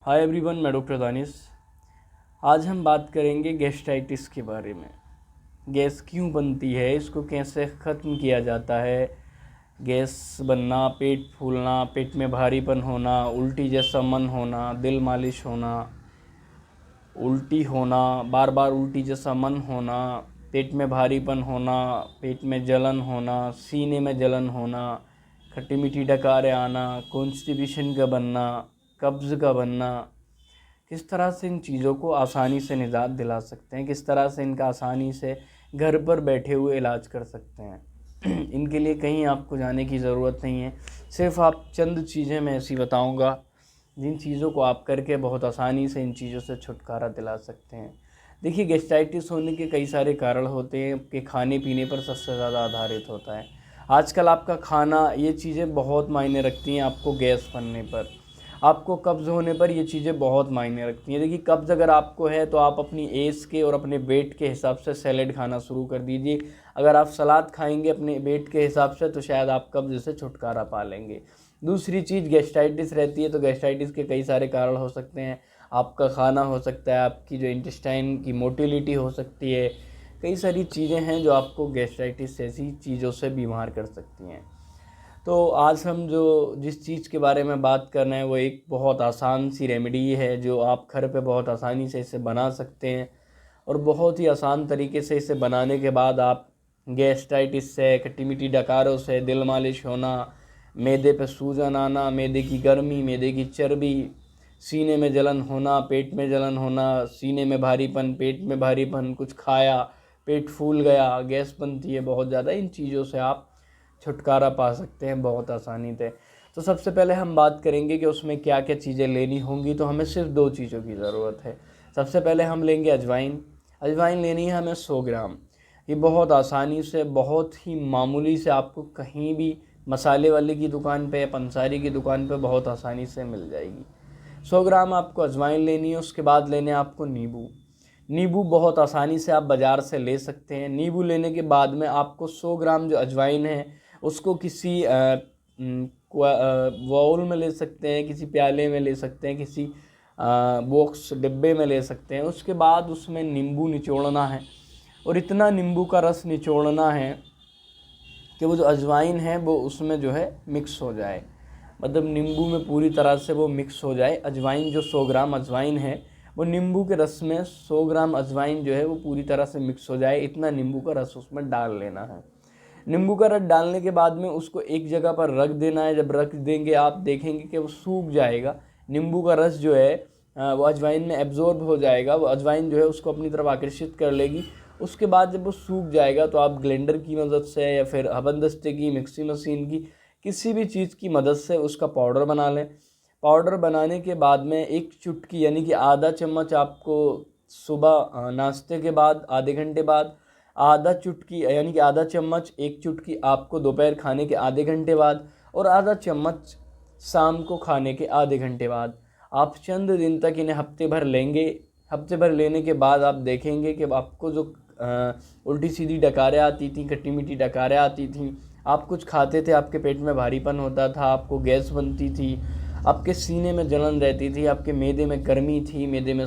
Hi everyone, मैं doctor Danish. आज हम बात करेंगे गैस्ट्राइटिस के बारे में। गैस क्यों बनती है, इसको कैसे ख़त्म किया जाता है। गैस बनना, पेट फूलना, पेट में भारीपन होना, उल्टी जैसा मन होना, दिल मालिश होना, उल्टी होना, बार बार उल्टी जैसा मन होना, पेट में भारीपन होना, पेट में जलन होना, सीने में जलन होना, खट्टी मीठी डकारें आना, कॉन्स्टिपेशन का बनना, कब्ज़ का बनना। किस तरह से इन चीज़ों को आसानी से निजात दिला सकते हैं, किस तरह से इनका आसानी से घर पर बैठे हुए इलाज कर सकते हैं। इनके लिए कहीं आपको जाने की ज़रूरत नहीं है। सिर्फ आप चंद चीज़ें मैं ऐसी बताऊंगा जिन चीज़ों को आप करके बहुत आसानी से इन चीज़ों से छुटकारा दिला सकते हैं। देखिए, गैस्ट्राइटिस होने के कई सारे कारण होते हैं कि खाने पीने पर सबसे ज़्यादा आधारित होता है। आजकल आपका खाना, ये चीज़ें बहुत मायने रखती हैं आपको गैस बनने पर। आपको कब्ज़ होने पर ये चीज़ें बहुत मायने रखती हैं। देखिए, कब्ज़ अगर आपको है तो आप अपनी एज के और अपने वेट के हिसाब से सैलेड खाना शुरू कर दीजिए। अगर आप सलाद खाएंगे अपने वेट के हिसाब से तो शायद आप कब्ज़ से छुटकारा पा लेंगे। दूसरी चीज़, गैस्ट्राइटिस रहती है तो गैस्ट्राइटिस के कई सारे कारण हो सकते हैं। आपका खाना हो सकता है, आपकी जो इंटेस्टाइन की मोटिलिटी हो सकती है। कई सारी चीज़ें हैं जो आपको गैस्ट्राइटिस जैसी चीज़ों से बीमार कर सकती हैं। तो आज हम जिस चीज़ के बारे में बात कर रहे हैं वो एक बहुत आसान सी रेमेडी है जो आप घर पे बहुत आसानी से इसे बना सकते हैं। और बहुत ही आसान तरीके से इसे बनाने के बाद आप गैस्ट्राइटिस से, खट्टी मीठी डकारों से, दिल मालिश होना, मैदे पे सूजन आना, मैदे की गर्मी, मैदे की चर्बी, सीने में जलन होना, पेट में जलन होना, सीने में भारीपन, पेट में भारीपन, कुछ खाया पेट फूल गया, गैस बनती है बहुत ज़्यादा, इन चीज़ों से आप छुटकारा पा सकते हैं बहुत आसानी से। तो सबसे पहले हम बात करेंगे कि उसमें क्या क्या चीज़ें लेनी होंगी। तो हमें सिर्फ 2 चीज़ों की ज़रूरत है। सबसे पहले हम लेंगे अजवाइन। अजवाइन लेनी है हमें 100 ग्राम। ये बहुत आसानी से, बहुत ही मामूली से आपको कहीं भी मसाले वाले की दुकान पे या पंसारी की दुकान पे बहुत आसानी से मिल जाएगी। 100 ग्राम आपको अजवाइन लेनी है। उसके बाद लेने आपको नींबू। नींबू बहुत आसानी से आप बाज़ार से ले सकते हैं। नींबू लेने के बाद में आपको 100 ग्राम जो अजवाइन है उसको किसी बाउल में ले सकते हैं, किसी प्याले में ले सकते हैं, किसी बॉक्स डिब्बे में ले सकते हैं। उसके बाद उसमें नींबू निचोड़ना है और इतना नींबू का रस निचोड़ना है कि वो जो अजवाइन है वो उसमें जो है मिक्स हो जाए, मतलब नींबू में पूरी तरह से वो मिक्स हो जाए। अजवाइन जो 100 ग्राम अजवाइन है वो नींबू के रस में 100 ग्राम अजवाइन जो है वो पूरी तरह से मिक्स हो जाए, इतना नींबू का रस उसमें डाल लेना है। नींबू का रस डालने के बाद में उसको एक जगह पर रख देना है। जब रख देंगे आप देखेंगे कि वो सूख जाएगा। नींबू का रस जो है वो अजवाइन में एब्जॉर्ब हो जाएगा। वो अजवाइन जो है उसको अपनी तरफ आकर्षित कर लेगी। उसके बाद जब वो सूख जाएगा तो आप ग्लेंडर की मदद से या फिर हबनदस्ते की, मिक्सी मशीन की, किसी भी चीज़ की मदद से उसका पाउडर बना लें। पाउडर बनाने के बाद में एक चुटकी यानी कि आधा चम्मच आपको सुबह नाश्ते के बाद, आधे घंटे बाद, आधा चुटकी यानी कि आधा चम्मच, एक चुटकी आपको दोपहर खाने के आधे घंटे बाद और आधा चम्मच शाम को खाने के आधे घंटे बाद। आप चंद दिन तक इन्हें हफ्ते भर लेंगे। हफ्ते भर लेने के बाद आप देखेंगे कि आपको जो उल्टी सीधी डकारें आती थी, खट्टी मीठी डकारें आती थी, आप कुछ खाते थे आपके पेट में भारीपन होता था, आपको गैस बनती थी, आपके सीने में जलन रहती थी, आपके मैदे में गर्मी थी, मैदे में